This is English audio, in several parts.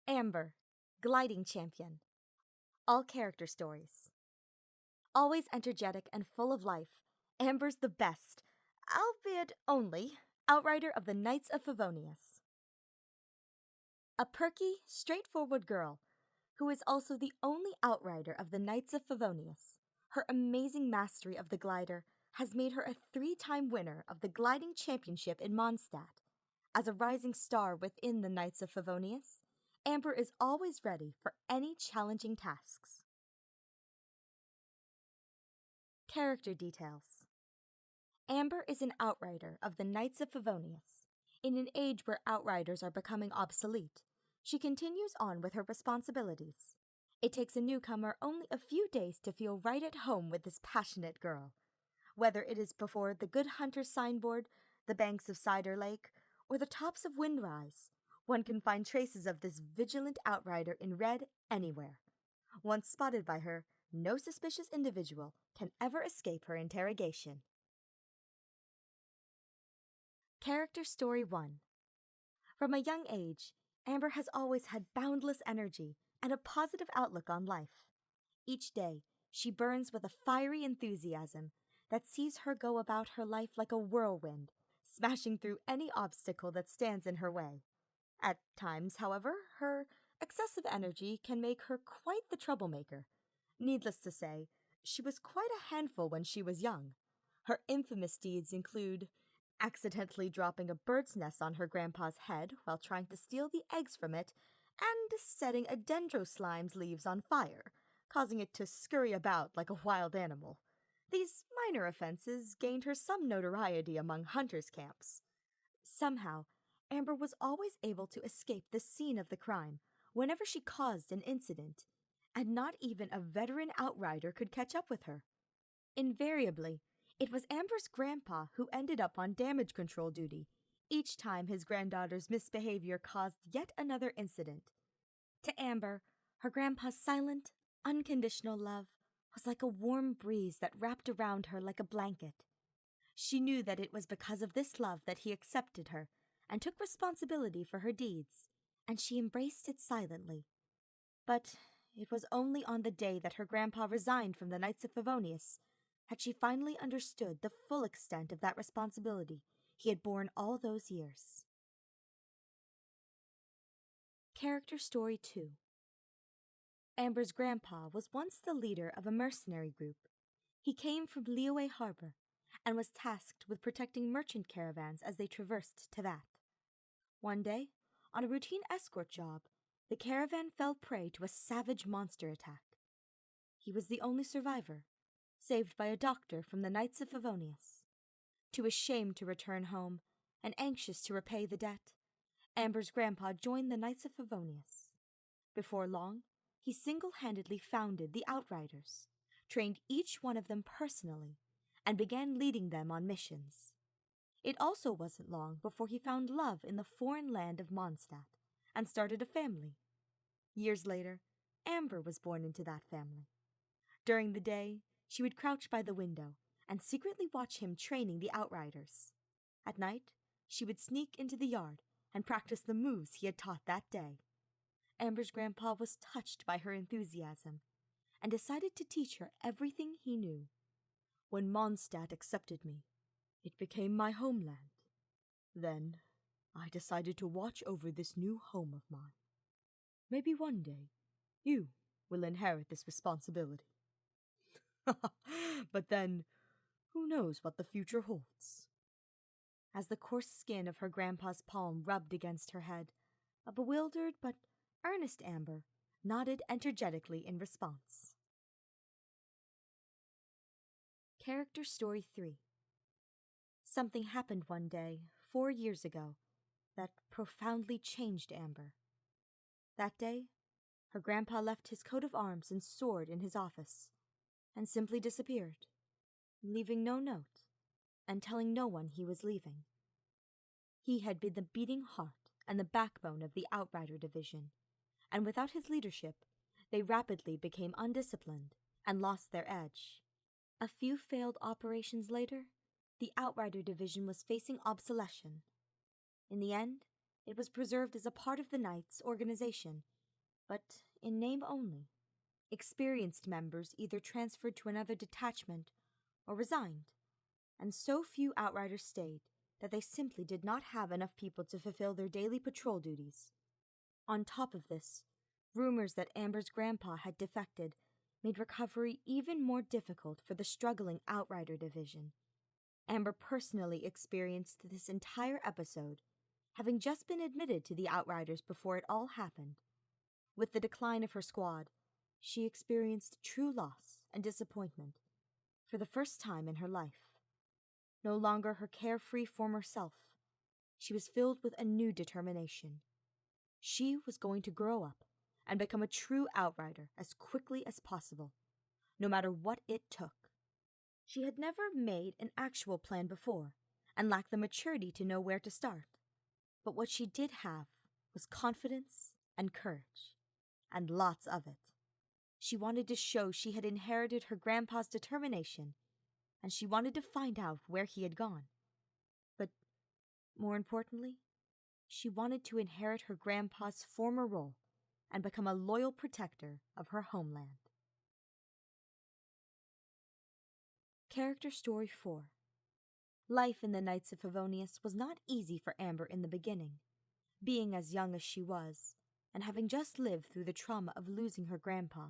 Amber, gliding champion. All character stories. Always energetic and full of life, Amber's the best, albeit only, outrider of the Knights of Favonius. A perky, straightforward girl who is also the only outrider of the Knights of Favonius. Her amazing mastery of the glider has made her a 3-time winner of the gliding championship in Mondstadt. As a rising star within the Knights of Favonius, Amber is always ready for any challenging tasks. Character details. Amber is an outrider of the Knights of Favonius. In an age where outriders are becoming obsolete, she continues on with her responsibilities. It takes a newcomer only a few days to feel right at home with this passionate girl. Whether it is before the Good Hunter signboard, the banks of Cider Lake, or the tops of Windrise, one can find traces of this vigilant outrider in red anywhere. Once spotted by her, no suspicious individual can ever escape her interrogation. Character Story 1. From a young age, Amber has always had boundless energy and a positive outlook on life. Each day, she burns with a fiery enthusiasm that sees her go about her life like a whirlwind, smashing through any obstacle that stands in her way. At times, however, her excessive energy can make her quite the troublemaker. Needless to say, she was quite a handful when she was young. Her infamous deeds include accidentally dropping a bird's nest on her grandpa's head while trying to steal the eggs from it, and setting a dendroslime's leaves on fire, causing it to scurry about like a wild animal. These minor offenses gained her some notoriety among hunters' camps. Somehow, Amber was always able to escape the scene of the crime whenever she caused an incident, and not even a veteran outrider could catch up with her. Invariably, it was Amber's grandpa who ended up on damage control duty each time his granddaughter's misbehavior caused yet another incident. To Amber, her grandpa's silent, unconditional love was like a warm breeze that wrapped around her like a blanket. She knew that it was because of this love that he accepted her and took responsibility for her deeds, and she embraced it silently. But it was only on the day that her grandpa resigned from the Knights of Favonius had she finally understood the full extent of that responsibility he had borne all those years. Character Story 2. Amber's grandpa was once the leader of a mercenary group. He came from Liyue Harbor and was tasked with protecting merchant caravans as they traversed Teyvat. One day, on a routine escort job, the caravan fell prey to a savage monster attack. He was the only survivor, saved by a doctor from the Knights of Favonius. Too ashamed to return home and anxious to repay the debt, Amber's grandpa joined the Knights of Favonius. Before long, he single-handedly founded the Outriders, trained each one of them personally, and began leading them on missions. It also wasn't long before he found love in the foreign land of Mondstadt and started a family. Years later, Amber was born into that family. During the day, she would crouch by the window and secretly watch him training the Outriders. At night, she would sneak into the yard and practice the moves he had taught that day. Amber's grandpa was touched by her enthusiasm and decided to teach her everything he knew. When Mondstadt accepted me, it became my homeland. Then, I decided to watch over this new home of mine. Maybe one day, you will inherit this responsibility. But then, who knows what the future holds? As the coarse skin of her grandpa's palm rubbed against her head, a bewildered but earnest Amber nodded energetically in response. Character Story 3. Something happened one day, 4 years ago, that profoundly changed Amber. That day, her grandpa left his coat of arms and sword in his office, and simply disappeared, leaving no note, and telling no one he was leaving. He had been the beating heart and the backbone of the Outrider Division, and without his leadership, they rapidly became undisciplined and lost their edge. A few failed operations later, the Outrider Division was facing obsolescence. In the end, it was preserved as a part of the Knights' organization but in name only. Experienced members either transferred to another detachment or resigned, and so few outriders stayed that they simply did not have enough people to fulfill their daily patrol duties. On top of this, rumors that Amber's grandpa had defected made recovery even more difficult for the struggling Outrider division. Amber personally experienced this entire episode, having just been admitted to the Outriders before it all happened. With the decline of her squad, she experienced true loss and disappointment for the first time in her life. No longer her carefree former self, she was filled with a new determination. She was going to grow up and become a true outrider as quickly as possible, no matter what it took. She had never made an actual plan before and lacked the maturity to know where to start. But what she did have was confidence and courage, and lots of it. She wanted to show she had inherited her grandpa's determination, and she wanted to find out where he had gone. But more importantly, she wanted to inherit her grandpa's former role and become a loyal protector of her homeland. Character Story 4. Life in the Knights of Favonius was not easy for Amber in the beginning. Being as young as she was, and having just lived through the trauma of losing her grandpa,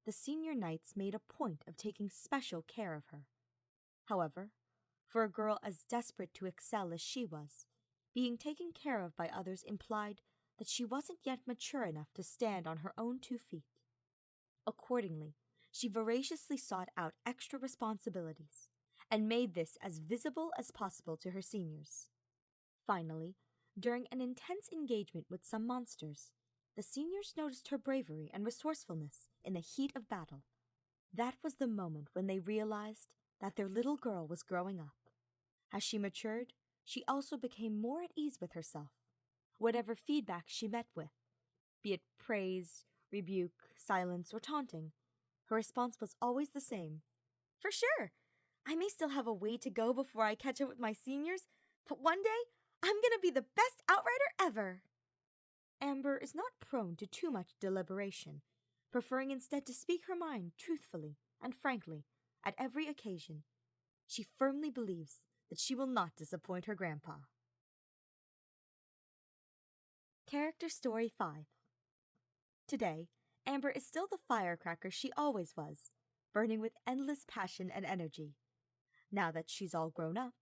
the senior knights made a point of taking special care of her. However, for a girl as desperate to excel as she was, being taken care of by others implied that she wasn't yet mature enough to stand on her own 2 feet. Accordingly, she voraciously sought out extra responsibilities and made this as visible as possible to her seniors. Finally, during an intense engagement with some monsters, the seniors noticed her bravery and resourcefulness in the heat of battle. That was the moment when they realized that their little girl was growing up. As she matured, she also became more at ease with herself. Whatever feedback she met with, be it praise, rebuke, silence, or taunting, her response was always the same. For sure, I may still have a way to go before I catch up with my seniors, but one day, I'm gonna be the best outrider ever. Amber is not prone to too much deliberation, preferring instead to speak her mind truthfully and frankly at every occasion. She firmly believes that she will not disappoint her grandpa. Character Story 5. Today, Amber is still the firecracker she always was, burning with endless passion and energy. Now that she's all grown up,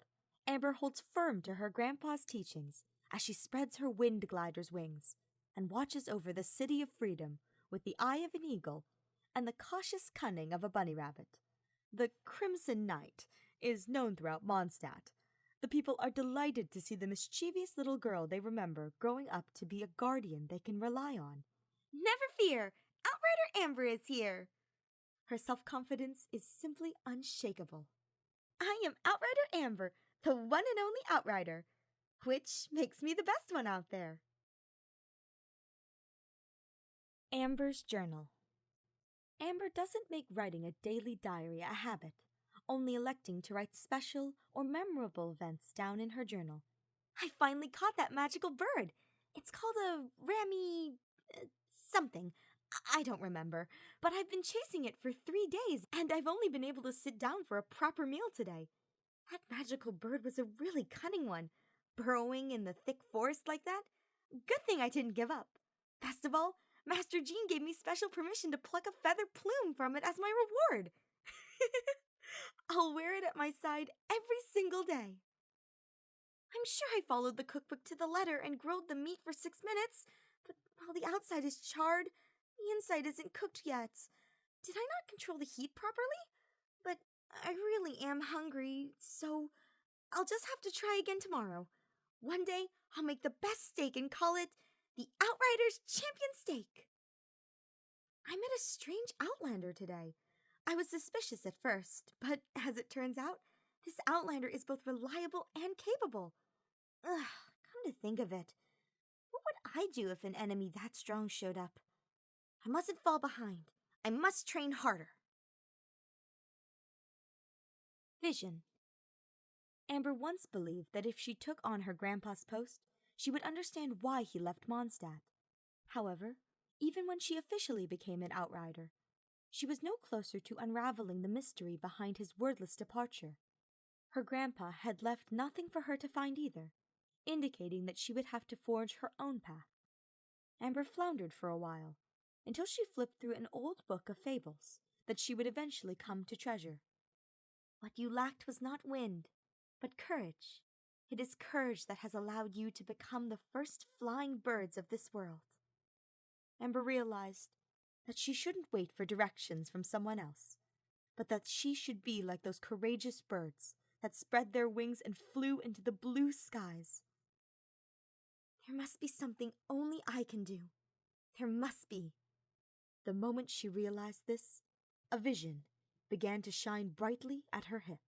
Amber holds firm to her grandpa's teachings as she spreads her wind glider's wings and watches over the city of freedom with the eye of an eagle and the cautious cunning of a bunny rabbit. The Crimson Knight is known throughout Mondstadt. The people are delighted to see the mischievous little girl they remember growing up to be a guardian they can rely on. Never fear! Outrider Amber is here! Her self-confidence is simply unshakable. I am Outrider Amber, the one and only Outrider, which makes me the best one out there. Amber's Journal. Amber doesn't make writing a daily diary a habit, only electing to write special or memorable events down in her journal. I finally caught that magical bird. It's called a Rammy... something. I don't remember, but I've been chasing it for 3 days, and I've only been able to sit down for a proper meal today. That magical bird was a really cunning one, burrowing in the thick forest like that. Good thing I didn't give up. Best of all, Master Jean gave me special permission to pluck a feather plume from it as my reward. I'll wear it at my side every single day. I'm sure I followed the cookbook to the letter and grilled the meat for 6 minutes, but while the outside is charred, the inside isn't cooked yet. Did I not control the heat properly? But I really am hungry, so I'll just have to try again tomorrow. One day, I'll make the best steak and call it the Outrider's Champion Steak. I met a strange Outlander today. I was suspicious at first, but as it turns out, this Outlander is both reliable and capable. Come to think of it, what would I do if an enemy that strong showed up? I mustn't fall behind. I must train harder. Vision. Amber once believed that if she took on her grandpa's post, she would understand why he left Mondstadt. However, Even when she officially became an outrider, she was no closer to unraveling the mystery behind his wordless departure. Her grandpa had left nothing for her to find either, indicating that she would have to forge her own path. Amber floundered for a while, until she flipped through an old book of fables that she would eventually come to treasure. What you lacked was not wind, but courage. It is courage that has allowed you to become the first flying birds of this world. Amber realized that she shouldn't wait for directions from someone else, but that she should be like those courageous birds that spread their wings and flew into the blue skies. There must be something only I can do. There must be. The moment she realized this, a vision began to shine brightly at her hip.